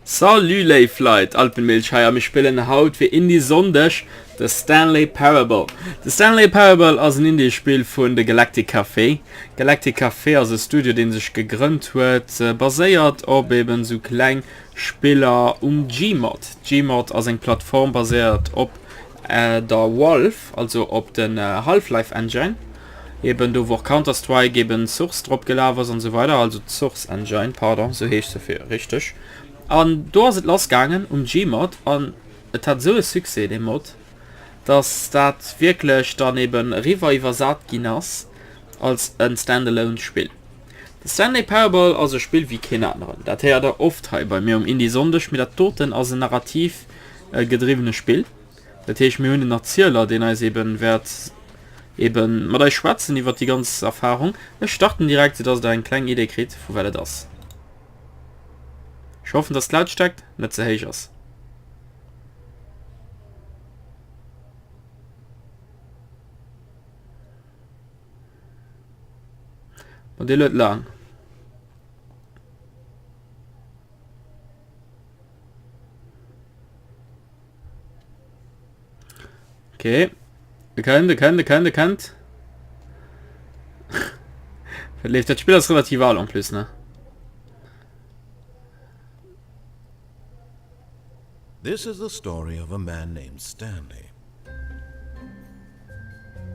Salut Leiflight, Alpenmilch, wir spielen haut wie in die Sonndeg the Stanley Parable. The Stanley Parable als ein Indie-Spiel von der Galactic Café. Galactic Café als ein Studio, den sich gegründet wird, basiert auf eben so kleinen Spieler Gmod. Gmod als eine Plattform basiert auf der Wolf, also auf den Half-Life Engine. Eben du wo Counter-Strike eben Source drauf gelaufen und so weiter, also Source Engine, pardon, so heißt es für richtig. Und da ist losgegangen Gmod und es hat so ein Success, den Mod, dass das wirklich daneben River Ginas als ein Standalone-Spiel. Das Stanley Parable als ein Spiel wie keine anderen. Das hat er oft bei mir in die Sonndeg mit der Toten als ein narrativ getriebenes Spiel. Das heißt, mir einen Erzähler, den er eben wird eben mit euch schwatzen über die ganze Erfahrung. Wir starten direkt, dass da eine kleine Idee kriegt, wo wäre das. Ich hoffe, dass laut steckt, nicht so heiß ist. Und die Leute lang. Okay. Bekannt. Verlebt das Spiel ist relativ alt und plus, ne? This is the story of a man named Stanley.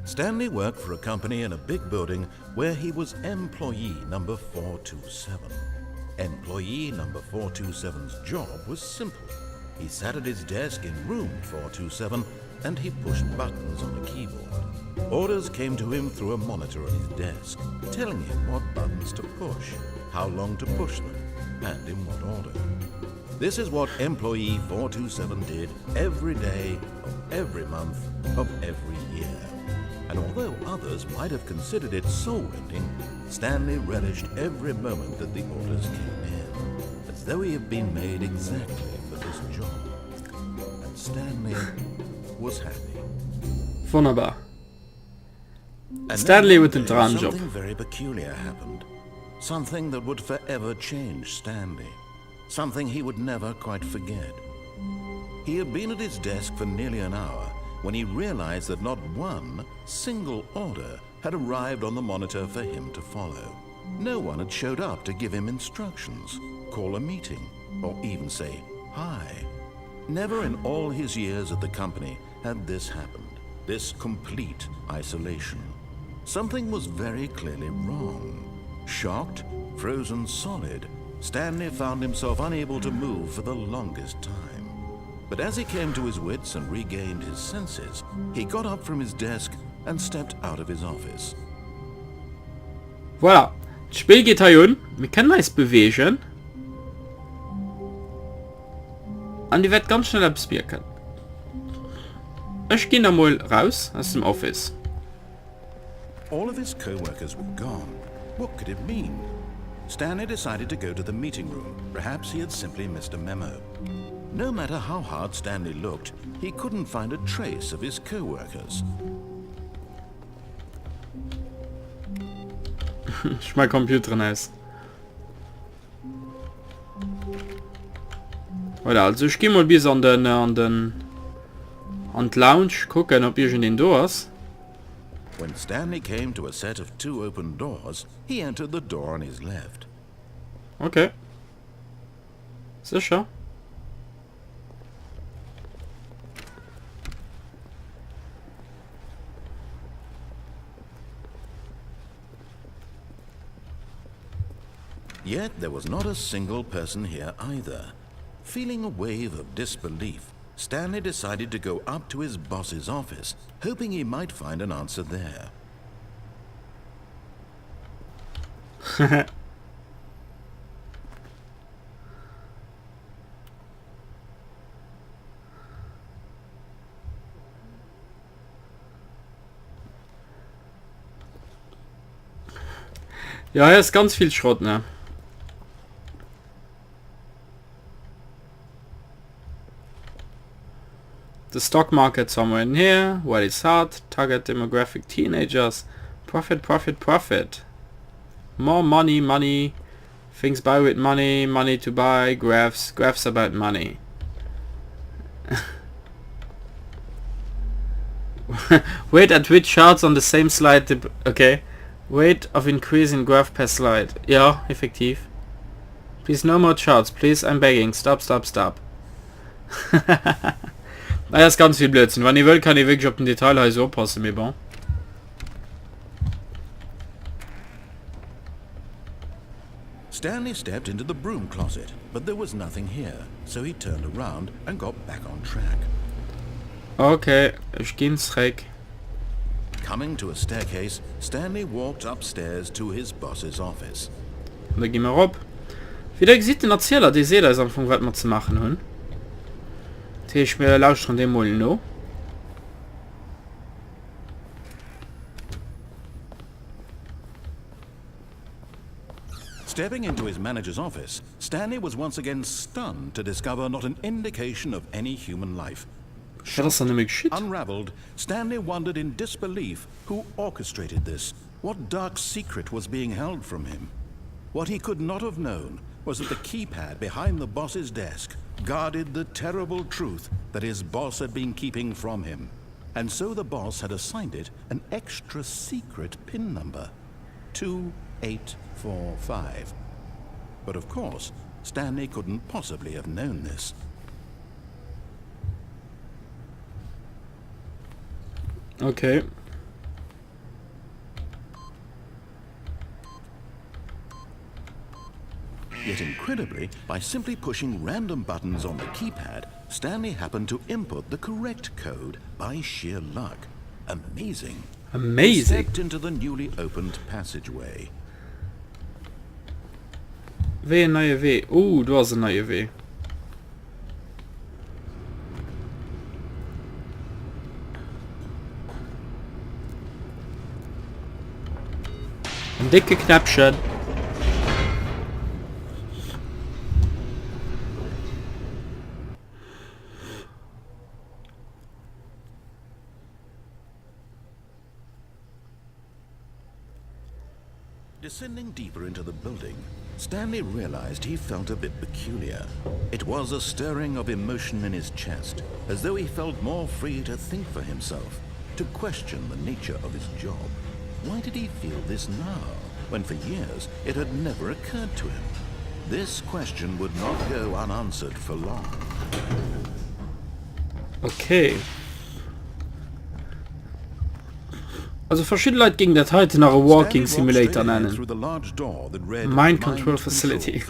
Stanley worked for a company in a big building where he was employee number 427. Employee number 427's job was simple. He sat at his desk in room 427 and he pushed buttons on a keyboard. Orders came to him through a monitor on his desk, telling him what buttons to push, how long to push them, and in what order. This is what employee 427 did every day of every month of every year. And although others might have considered it soul-rending, Stanley relished every moment that the orders came in, as though he had been made exactly for this job. And Stanley was happy. Wunderbar. Stanley with the drum job. Something very peculiar happened. Something that would forever change Stanley. Something he would never quite forget. He had been at his desk for nearly an hour when he realized that not one single order had arrived on the monitor for him to follow. No one had showed up to give him instructions, call a meeting, or even say hi. Never in all his years at the company had this happened, this complete isolation. Something was very clearly wrong. Shocked, frozen solid, Stanley found himself unable to move for the longest time. But as he came to his wits and regained his senses, he got up from his desk and stepped out of his office. Voilà. Das Spiel geht hier wir können uns bewegen. Und die wird ganz schnell abspirken. Ich gehe einmal raus aus dem Office. All of his co-workers were gone. What could it mean? Stanley decided to go to the meeting room. Perhaps he had simply missed a memo. No matter how hard Stanley looked, he couldn't find a trace of his co-workers. Ich mein Computer nice. Oder also ich gehe mal bis an den Lounge gucken, ob ich den da ist. When Stanley came to a set of two open doors, he entered the door on his left. Okay. Sicher. Yet there was not a single person here either. Feeling a wave of disbelief, Stanley decided to go up to his boss's office, hoping he might find an answer there. Ja, hier ist ganz viel Schrott, ne? The stock market somewhere in here, where it's hot, target demographic teenagers, profit. More money, Things buy with money, money to buy, graphs, graphs about money. Weight at which charts on the same slide, okay. Weight of increasing graph per slide. Ja, effektiv. Please no more charts, please, I'm begging. Stop, stop, stop. Naja, ist ganz viel Blödsinn. Wenn ihr wollt, kann ich wirklich auf den Detail so aufpassen, mir bon. Stanley stepped into the broom closet, but there was nothing here, so he turned around and got back on track. Okay, ich gehe ins Reck. Coming to a staircase, Stanley walked upstairs to his boss's office. Da gehen wir ab. Wieder sieht den Erzähler, die seht am Anfang, was wir zu machen haben. Ich mir lauscht von dem mal noch. Stepping into his manager's office, Stanley was once again stunned to discover not an indication of any human life. Unraveled, Stanley wondered in disbelief who orchestrated this, what dark secret was being held from him. What he could not have known was that the keypad behind the boss's desk guarded the terrible truth that his boss had been keeping from him. And so the boss had assigned it an extra secret PIN number, 2845. But of course, Stanley couldn't possibly have known this. Okay. Yet incredibly, by simply pushing random buttons on the keypad, Stanley happened to input the correct code by sheer luck. Amazing. Amazing. He stepped into the newly opened passageway. W, neue W. Du hast eine neue W. Ein dicke Knäppchen. Descending deeper into the building, Stanley realized he felt a bit peculiar. It was a stirring of emotion in his chest, as though he felt more free to think for himself, to question the nature of his job. Why did he feel this now, when for years it had never occurred to him? This question would not go unanswered for long. Okay. Also verschiedene Leute gegen das heute nach Walking Simulator nennen. Mind Control Facility.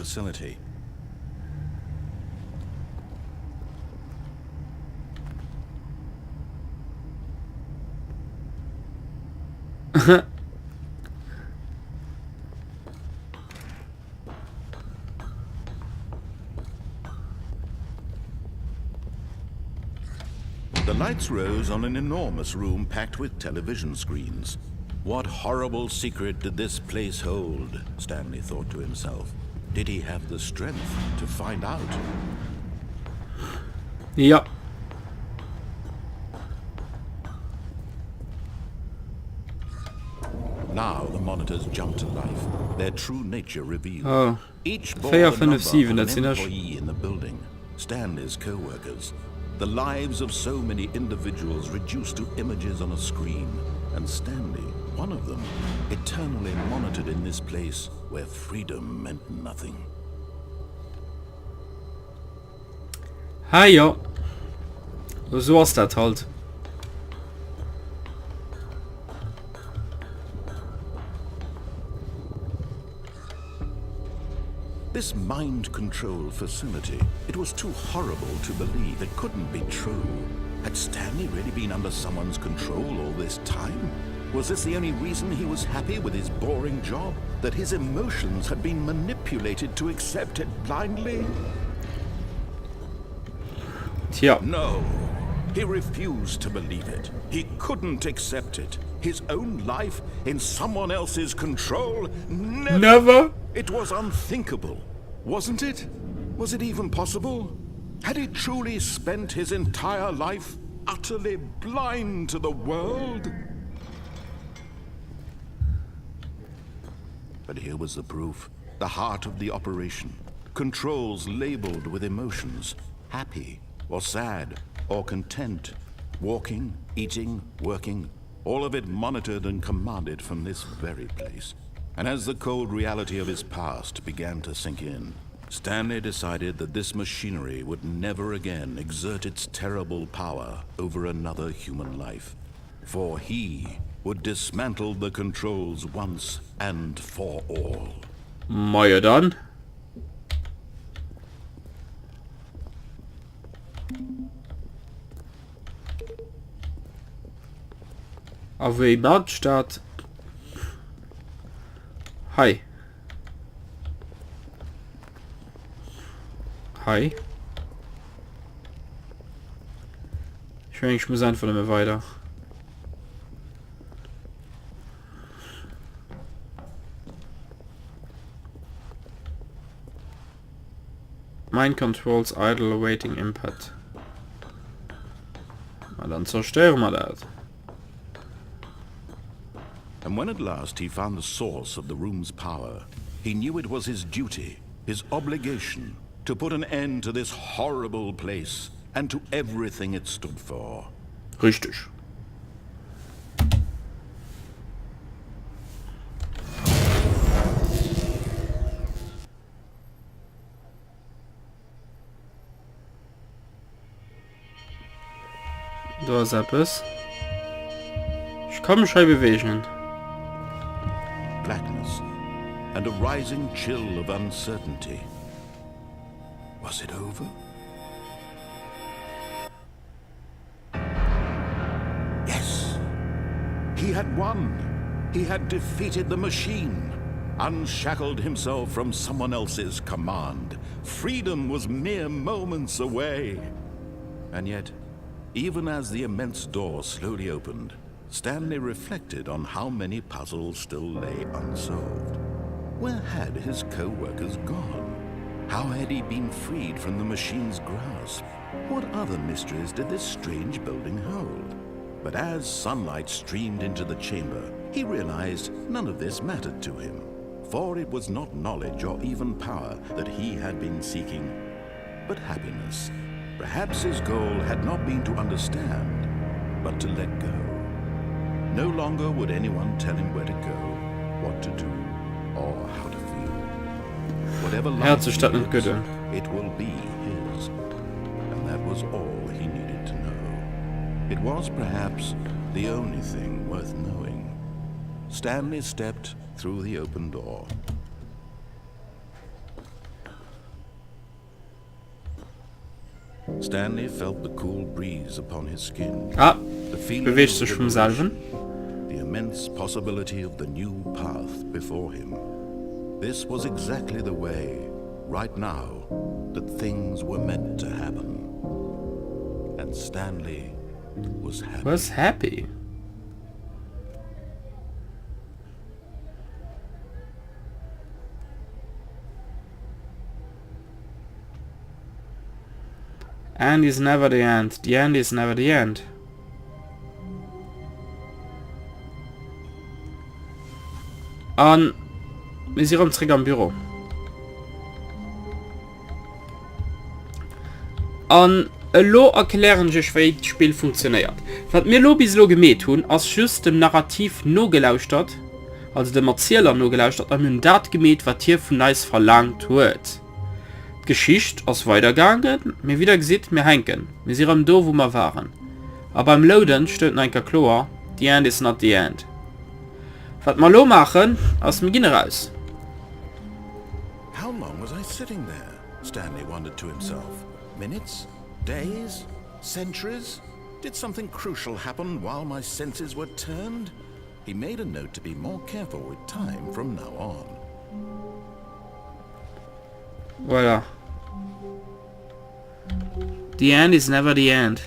The lights rose on an enormous room packed with television screens. What horrible secret did this place hold? Stanley thought to himself. Did he have the strength to find out? Ja. Now the monitors jumped to life, their true nature revealed. Oh. Each bore the number of 457, an that's enough. employee in the building, Stanley's co-workers. The lives of so many individuals reduced to images on a screen, and Stanley, one of them, eternally monitored in this place where freedom meant nothing. Ha ja. So war's das halt. This mind control facility, it was too horrible to believe. It couldn't be true. Had Stanley really been under someone's control all this time? Was this the only reason he was happy with his boring job? That his emotions had been manipulated to accept it blindly? Tja. No, he refused to believe it. He couldn't accept it. His own life in someone else's control? Never! Never? It was unthinkable, wasn't it? Was it even possible? Had he truly spent his entire life utterly blind to the world? But here was the proof. the heart of the operation. Controls labeled with emotions, happy or sad or content, walking, eating, working, all of it monitored and commanded from this very place. And as the cold reality of his past began to sink in, Stanley decided that this machinery would never again exert its terrible power over another human life. For he would dismantle the controls once and for all. Moja dann. Auf wie Badstadt. Hi. Hi. Ich muss einfach nicht mehr weiter. Mind controls idle awaiting input. Na dann zerstören wir das. And when at last he found the source of the room's power, he knew it was his duty, his obligation, to put an end to this horrible place and to everything it stood for. Richtig. Da ist etwas. Ich kann mich bewegen. Blackness and a rising chill of uncertainty. Was it over? Yes. He had won. He had defeated the machine, unshackled himself from someone else's command. Freedom was mere moments away. And yet, even as the immense door slowly opened, Stanley reflected on how many puzzles still lay unsolved. Where had his co-workers gone? How had he been freed from the machine's grasp? What other mysteries did this strange building hold? But as sunlight streamed into the chamber, he realized none of this mattered to him, for it was not knowledge or even power that he had been seeking, but happiness. Perhaps his goal had not been to understand, but to let go. No longer would anyone tell him where to go, what to do, or how to feel. Whatever life is, it will be his. And that was all he needed to know. It was perhaps the only thing worth knowing. Stanley stepped through the open door. Stanley felt the cool breeze upon his skin. The feeling of liberation, the immense possibility of the new path before him. This was exactly the way, right now, that things were meant to happen. And Stanley was happy. Was happy. End is never the end. The end is never the end. Und wir sind am Trigger am Büro. Und lo erklären sich, wie das Spiel funktioniert. Was mir lo bis lo gemäht tun, als just dem Narrativ no gelauscht hat, also dem Erzähler no gelauscht hat, und dat gemäht, was hier von uns verlangt wird. Geschichte aus weitergegangen, mir wieder gesehen, mir hängen. Wir sind am do, wo wir waren. Aber beim Loaden steht ein klar, the end is not the end. Was wir lo machen, aus dem Gehen raus. How long was I sitting there? Stanley wondered to himself. Minutes? Days? Centuries? Did something crucial happen while my senses were turned? He made a note to be more careful with time from now on. Voilà. The end is never the end.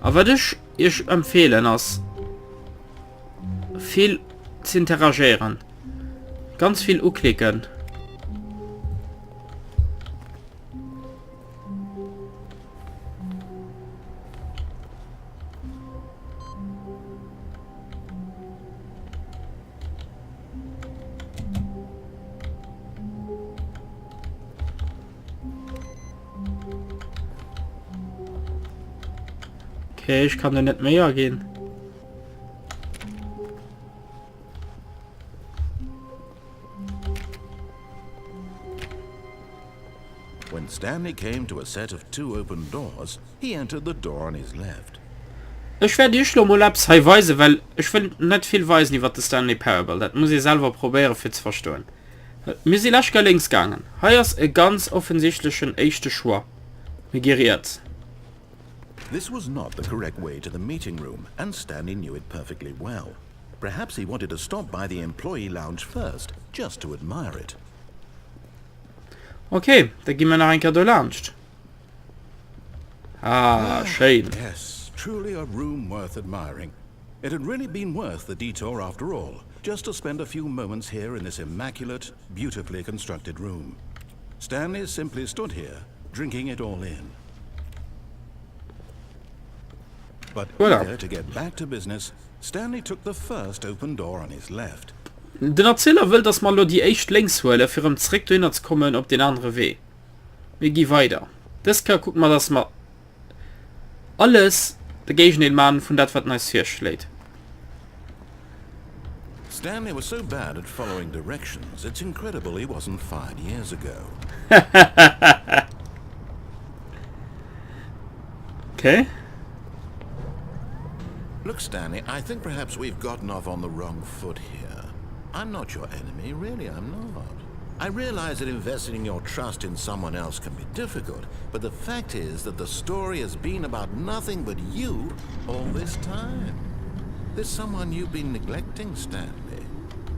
Aber was ich empfehlen ist, viel zu interagieren. Ganz viel anklicken. Okay, ich kann da nicht mehr gehen. When Stanley came to a set of 2 open doors, he entered the door on his left. Ich werde dir schon mal etwas weisen, weil ich will nicht viel weisen über das Stanley Parable. Das muss ich selber probieren für zu verstehen. Wir sind leicht links gegangen. Hier ist ein ganz offensichtlichen erster Schwur. Wir gehen jetzt. This was not the correct way to the meeting room, and Stanley knew it perfectly well. Perhaps he wanted to stop by the employee lounge first, just to admire it. Okay, dann gehen wir nach ein Kado Lounge. Ah, schön. Yes, truly a room worth admiring. It had really been worth the detour after all, just to spend a few moments here in this immaculate, beautifully constructed room. Stanley simply stood here, drinking it all in. But eager to get back to business, Stanley took the first open door on his left. Den Erzähler will, dass man nur die echt längs holen, für um zurück dahin zu kommen auf den anderen Weg. Wir gehen weiter. Das kann gucken wir, dass man alles dagegen den Mann von das, was nice hier schlägt. Stanley was so bad at following directions, it's incredible he wasn't fired years ago. Okay. Look, Stanley, I think perhaps we've gotten off on the wrong foot here. I'm not your enemy, really, I'm not. I realize that investing your trust in someone else can be difficult, but the fact is that the story has been about nothing but you all this time. There's someone you've been neglecting, Stanley.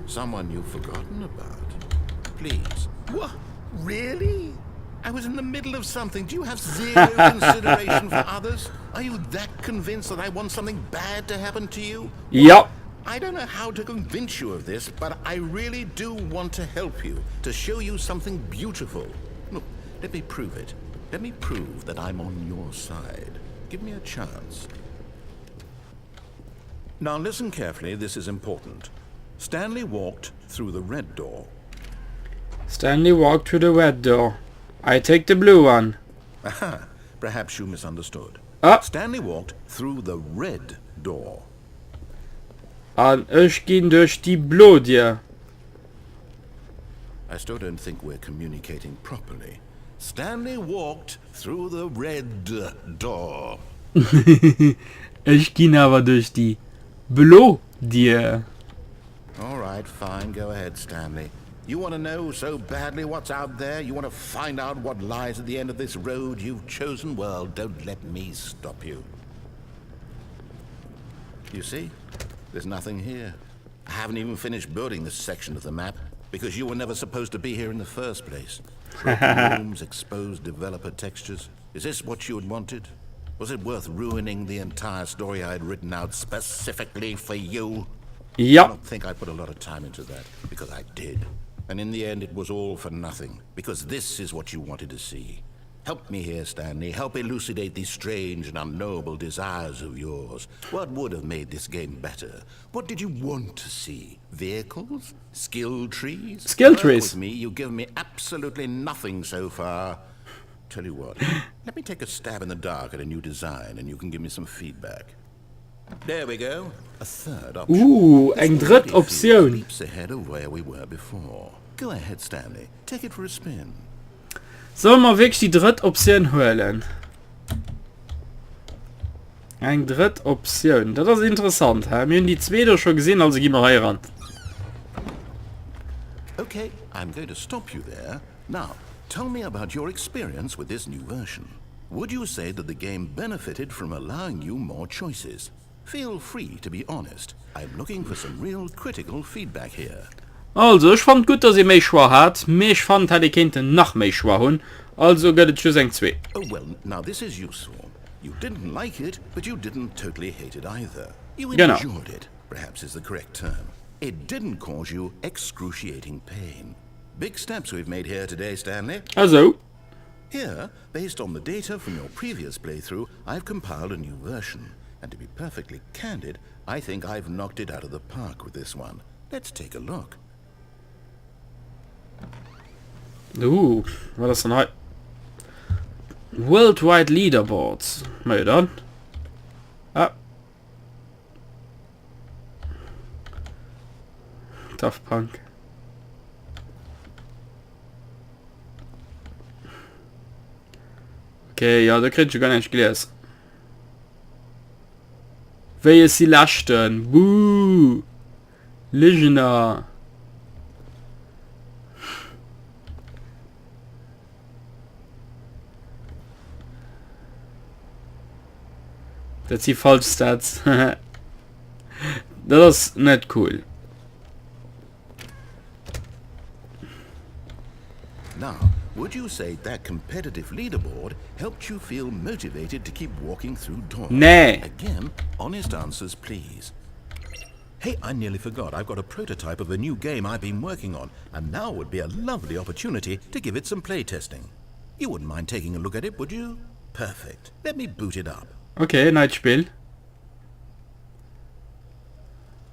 Someone you've forgotten about. Please. What? Really? I was in the middle of something. Do you have zero consideration for others? Are you that convinced that I want something bad to happen to you? Yep. I don't know how to convince you of this, but I really do want to help you, to show you something beautiful. Look, let me prove it. Let me prove that I'm on your side. Give me a chance. Now listen carefully, this is important. Stanley walked through the red door. Stanley walked through the red door. I take the blue one. Aha, perhaps you misunderstood. Ah. Stanley walked through the red door. Und ich gehe durch die Blodie. I still don't think we're communicating properly. Stanley walked through the red door. Ich gehe aber durch die Blodie. All right, fine. Go ahead, Stanley. You want to know so badly what's out there? You want to find out what lies at the end of this road you've chosen? Well, don't let me stop you. You see? There's nothing here. I haven't even finished building this section of the map because you were never supposed to be here in the first place. Broken rooms, exposed developer textures. Is this what you had wanted? Was it worth ruining the entire story I had written out specifically for you? I Yep. don't think I put a lot of time into that, because I did. And in the end, it was all for nothing, because this is what you wanted to see. Help me here, Stanley. Help elucidate these strange and unknowable desires of yours. What would have made this game better? What did you want to see? Vehicles? Skill trees? Skill Work trees. with me. You've given me absolutely nothing so far. Tell you what, let me take a stab in the dark at a new design, and you can give me some feedback. There we go. A third option. Ein dritte Option. Leaps ahead of where we were before. Go ahead, Stanley. Take it for a spin. Sollen wir wirklich die dritte Option holen? Ein dritte Option. Das ist interessant. Wir haben die zweite schon gesehen, also gehen wir rein ran. Okay, I'm going to stop you there. Now, tell me about your experience with this new version. Would you say that the game benefited from allowing you more choices? Feel free to be honest. I'm looking for some real critical feedback here. Also, ich fand gut, dass ihr mehr Schwar hat. Ich fand, dass ihr könnte noch mehr Schwar haben. Also geht es schon 2. Oh, well, now this is useful. You didn't like it, but you didn't totally hate it either. You Genau. enjoyed it, perhaps is the correct term. It didn't cause you excruciating pain. Big steps we've made here today, Stanley. Also, Here, based on the data from your previous playthrough, I've compiled a new version. And to be perfectly candid, I think I've knocked it out of the park with this one. Let's take a look. was ist denn heute? Worldwide Leaderboards. Mal dann. Daft Punk. Okay, ja, da kriegst du gar nicht gelesen. Wer ist die Lasten? Wuh! Legender. Das sind falsche Stats. Das ist nicht cool. Now, would you say that competitive leaderboard helped you feel motivated to keep walking through doors? Nee. Again, honest answers, please. Hey, I nearly forgot. I've got a prototype of a new game I've been working on, and now would be a lovely opportunity to give it some playtesting. You wouldn't mind taking a look at it, would you? Perfect. Let me boot it up. Okay, Nightspiel.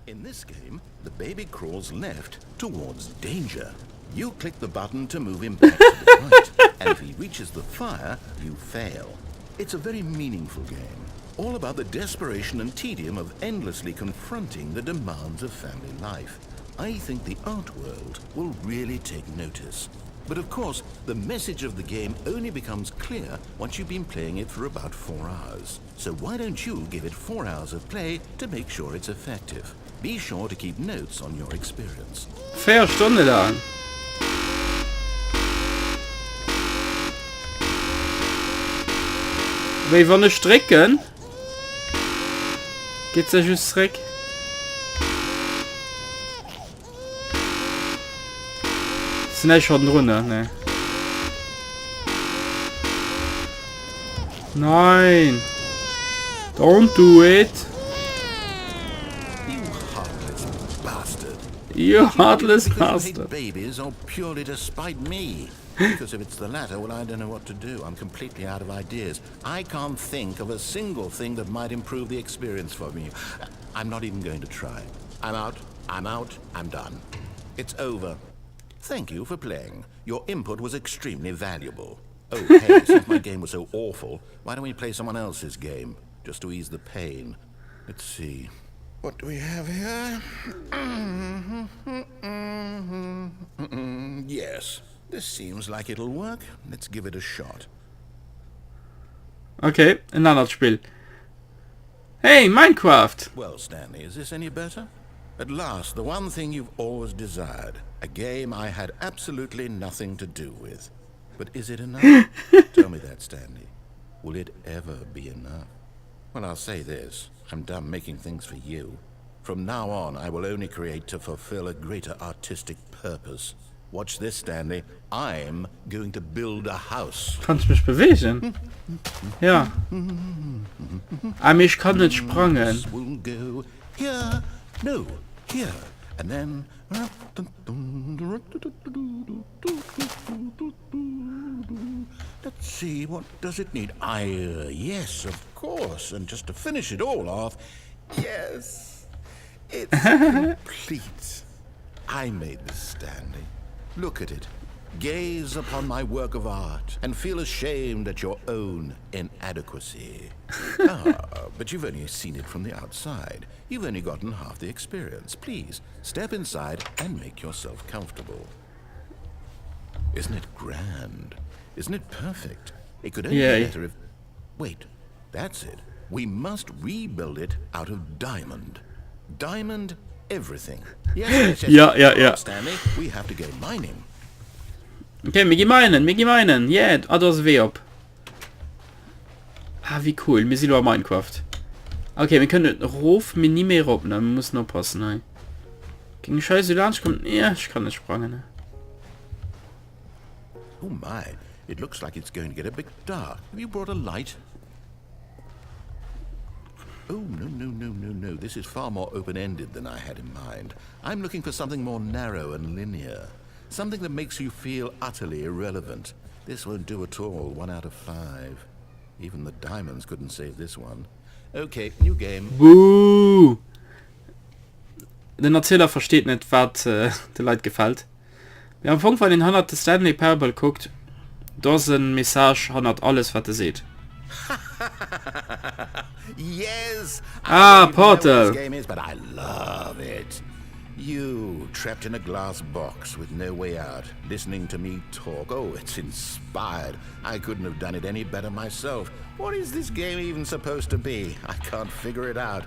In this game, the baby crawls left towards danger. You click the button to move him back to the right, and if he reaches the fire, you fail. It's a very meaningful game, all about the desperation and tedium of endlessly confronting the demands of family life. I think the art world will really take notice. But of course, the message of the game only becomes clear once you've been playing it for about 4 hours. So why don't you give it 4 hours of play to make sure it's effective? Be sure to keep notes on your experience. 4 Stunden lang. Wie wann strecken? Geht's ja just zurück? Ist nicht schon drunter, ne? Nein! Don't do it! You heartless bastard. You heartless Because you bastard! hate babies or purely to spite me? Because if it's the latter, well, I don't know what to do. I'm completely out of ideas. I can't think of a single thing that might improve the experience for me. I'm not even going to try. I'm out, I'm done. It's over. Thank you for playing. Your input was extremely valuable. Oh, hey, since my game was so awful, why don't we play someone else's game? Just to ease the pain. Let's see. What do we have here? Yes. This seems like it'll work. Let's give it a shot. Okay, ein anderes Spiel. Hey, Minecraft! Well, Stanley, is this any better? At last, the one thing you've always desired. A game I had absolutely nothing to do with. But is it enough? Tell me that, Stanley. Will it ever be enough? Well, I'll say this. I'm done making things for you. From now on, I will only create to fulfill a greater artistic purpose. Watch this, Stanley. I'm going to build a house. Kannst mich bewegen? Ja. Aber ich kann nicht sprangen. We'll go here. No, here. And then... Let's see, what does it need? Yes, of course. And just to finish it all off... Yes. It's complete. I made this, Stanley. Look at it. Gaze upon my work of art and feel ashamed at your own inadequacy. But you've only seen it from the outside. You've only gotten half the experience. Please, step inside and make yourself comfortable. Isn't it grand? Isn't it perfect? It could only be better if... Wait, that's it. We must rebuild it out of diamond. Diamond everything. Yes. Ja. Stanley, we have to go mining. Okay, mir gemeinen. Yeah, das weh ab. Ah, wie cool. Wir sind über Minecraft. Okay, wir können den Ruf mir nie mehr robben. Wir müssen aufpassen, nein. Gegen Scheiße Lunch kommt... Ja, ich kann nicht sprangen, ne? Oh my, it looks like it's going to get a bit dark. Have you brought a light? Oh, no. This is far more open-ended than I had in mind. I'm looking for something more narrow and linear. Something that makes you feel utterly irrelevant. This won't do at all. 1 out of 5. Even the diamonds couldn't save this one. Okay, new game. Buh! Den Erzähler versteht nicht, was der Leute gefällt. Wir haben am Anfang von den hannert Stanley Parable guckt. Da ist ein Message, hannert alles, was ihr seht. Yes. Portal. This game is, but I love it. You, trapped in a glass box with no way out, listening to me talk. Oh, it's inspired. I couldn't have done it any better myself. What is this game even supposed to be? I can't figure it out.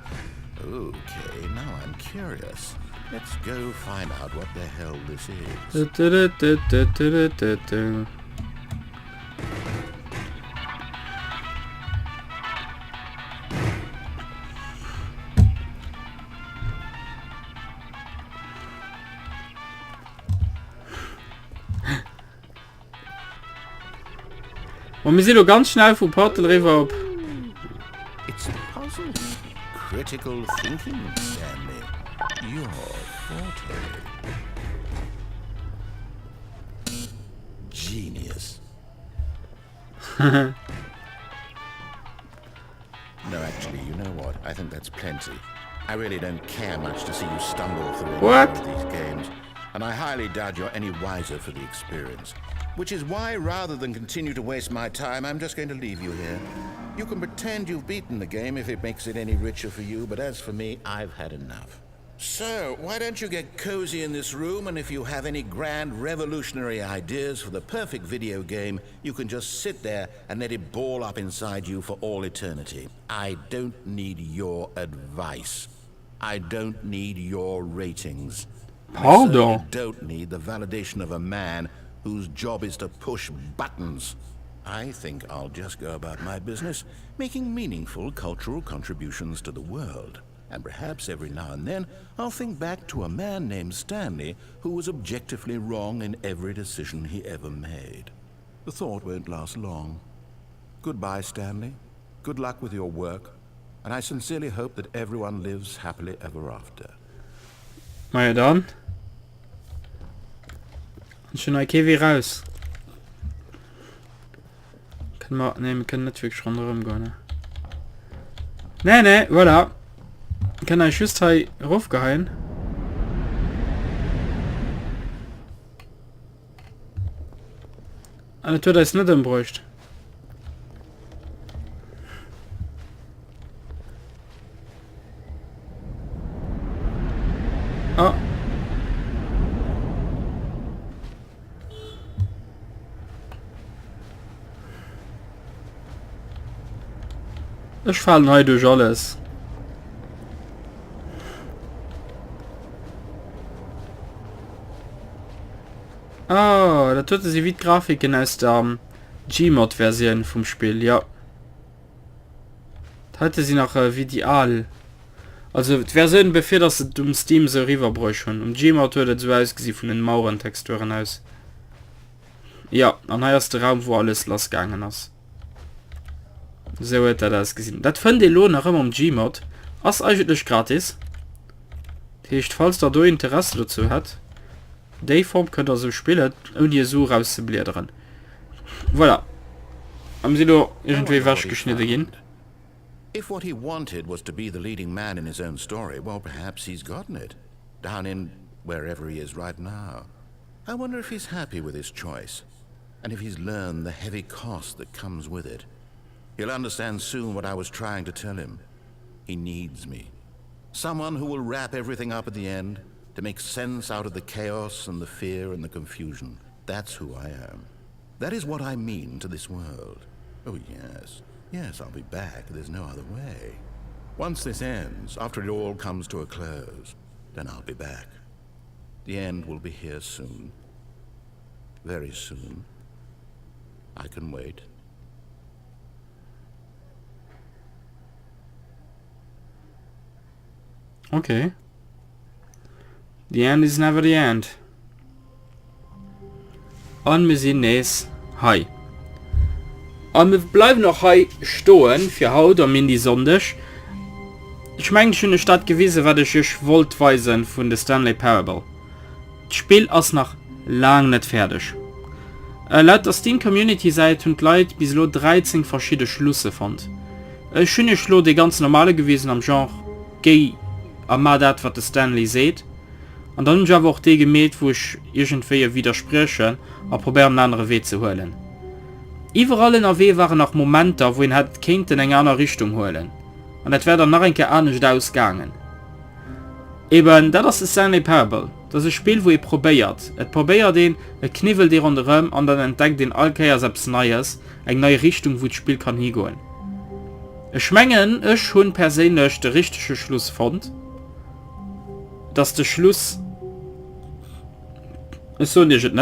Okay, now I'm curious. Let's go find out what the hell this is. Und wir sind doch ganz schnell vom Portal rüber ab. It's puzzles. Critical thinking, Stanley. Your forte. Genius. No, actually, you know what? I think that's plenty. I really don't care much to see you stumble through any of these games, and I highly doubt you're any wiser for the experience. Which is why, rather than continue to waste my time, I'm just going to leave you here. You can pretend you've beaten the game if it makes it any richer for you, but as for me, I've had enough. So, why don't you get cozy in this room, and if you have any grand revolutionary ideas for the perfect video game, you can just sit there and let it ball up inside you for all eternity. I don't need your advice. I don't need your ratings. Pardon? I don't need the validation of a man whose job is to push buttons. I think I'll just go about my business, making meaningful cultural contributions to the world. And perhaps every now and then, I'll think back to a man named Stanley who was objectively wrong in every decision he ever made. The thought won't last long. Goodbye, Stanley. Good luck with your work. And I sincerely hope that everyone lives happily ever after. Maar ja dan? Schon ein Kiwi raus. Kann man, ne, wir können nicht wirklich rundherum gehen. Ne, voilà. Kann ich just hier raufgehen. Und das ist nicht bräuchte. Oh. Ich falle heute durch alles. Oh, da tut sie wie Grafiken aus der Gmod-Version vom Spiel, ja. Da hatte sie noch Videal. Also die Version befehlt, dass du um Steam so rüberbräuchten. Gmod wurde so ausgesehen von den Mauern-Texturen aus. Ja, an der erste Raum, wo alles losgegangen ist. So hat das gesehen. Das fand ich lohnt nach immer im Gmod. Das ist eigentlich gratis. Das heißt, falls da Interesse dazu hat, die Form könnt ihr so spielen, ohne so rauszublättern. Voilà. Haben Sie da irgendwie was geschnitten gehen? If what he wanted was to be the leading man in his own story, well, perhaps he's gotten it. Down in wherever he is right now. I wonder if he's happy with his choice. And if he's learned the heavy cost that comes with it. He'll understand soon what I was trying to tell him. He needs me. Someone who will wrap everything up at the end, to make sense out of the chaos and the fear and the confusion. That's who I am. That is what I mean to this world. Oh, yes. Yes, I'll be back. There's no other way. Once this ends, after it all comes to a close, then I'll be back. The end will be here soon. Very soon. I can wait. Okay. The end is never the end. Und wir sind nächst hi. Und wir bleiben noch hi stehen für heute am in die Sonndeg. Ich meine schon eine Stadt gewesen, was ich euch wollte weisen von der Stanley Parable. Das Spiel ist noch lang nicht fertig. Laut der Steam Community Seite und Leute bis 13 verschiedene Schlüsse fand. Schöne Schluss die ganz normale gewesen am Genre. Geh am mal das, was der Stanley sieht. Und dann habe ich auch die gemäht, wo ich irgendwie widerspreche und probiere einen anderen Weg zu holen. Überall in der Weg waren noch Momente, wo ihn hat Kind in eine andere Richtung holen. Und das wäre dann noch ein bisschen anders ausgegangen. Eben, das ist Stanley Parable. Das ist ein Spiel, wo ihr probiert. Et probiert den, knivel dir rundherum und dann entdeckt den Alkeier selbst Neues, eine neue Richtung, wo das Spiel kann hingehen. Ich mengen, ich schon persönlich den richtigen Schluss fand. Dass der Schluss... ist so nicht.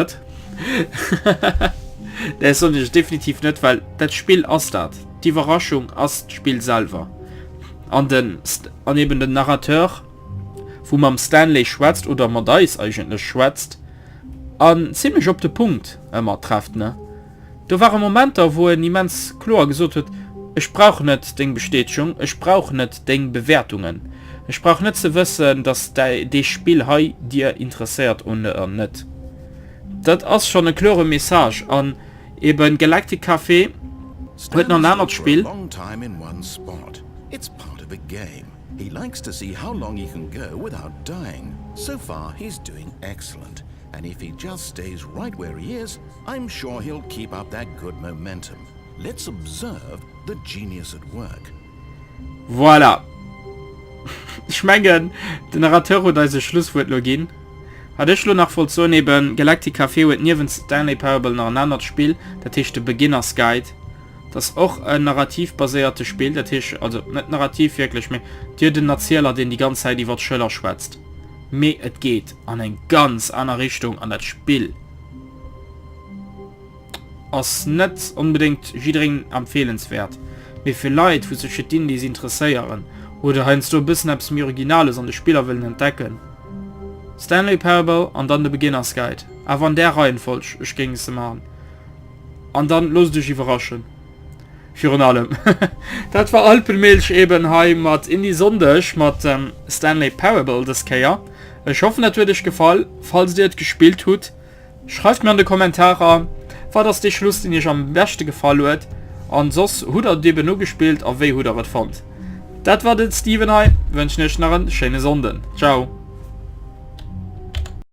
Der ist so nicht, definitiv nicht, weil das Spiel ist das. Die Überraschung ist das Spiel selber. An eben den Narrateur, wo man Stanley schwätzt oder man da ist eigentlich schwätzt, an ziemlich auf den Punkt immer trifft, ne? Da waren Momente, wo niemand klar gesagt hat, ich brauche nicht den Bestätigung, ich brauche nicht den Bewertungen. Ich brauche nicht zu wissen, dass das Spiel hier dir interessiert oder nicht. Das ist schon eine klare Message an eben Galactic Café mit einem anderen Spiel. It's part of a game. He likes to see how long he can go without dying. So far, he's doing excellent. And if he just stays right where he is, I'm sure he'll keep up that good momentum. Let's observe the genius at work. Voilà. Ich meine, der Narrateur hat diese Schlusswort gehen. Hat ich schon nach Vollzone neben Galactic Café und neben Stanley Parable noch ein anderes Spiel, das ist der Beginner's Guide. Das ist auch ein narrativbasiertes Spiel, das ist, also nicht narrativ wirklich, mehr dir den Erzähler, den die ganze Zeit über Schüler schwätzt. Mehr es geht an eine ganz andere Richtung an das Spiel. Ist nicht unbedingt jedem empfehlenswert. Wie viele Leute, die sich in Indies interessieren, oder heinst du ein bisschen etwas Originales an den Spieler willen entdecken. Stanley Parable und dann der Beginner's Guide. Aber in der Reihenfolge, ich ging es machen. Und dann los dich überraschen. Für allem. Das war Alpenmilch eben heim mit in die Sonndeg mit Stanley Parable das Keier. Ich hoffe natürlich gefallen. Falls dir das gespielt hat, schreibt mir in die Kommentare, war das der Schluss, den ich am besten gefallen hat. Und sonst hat er dir noch gespielt, und wie hat er es fand. Das war der Steven heim. Wünsche euch noch einen schönen Sonntag. Ciao.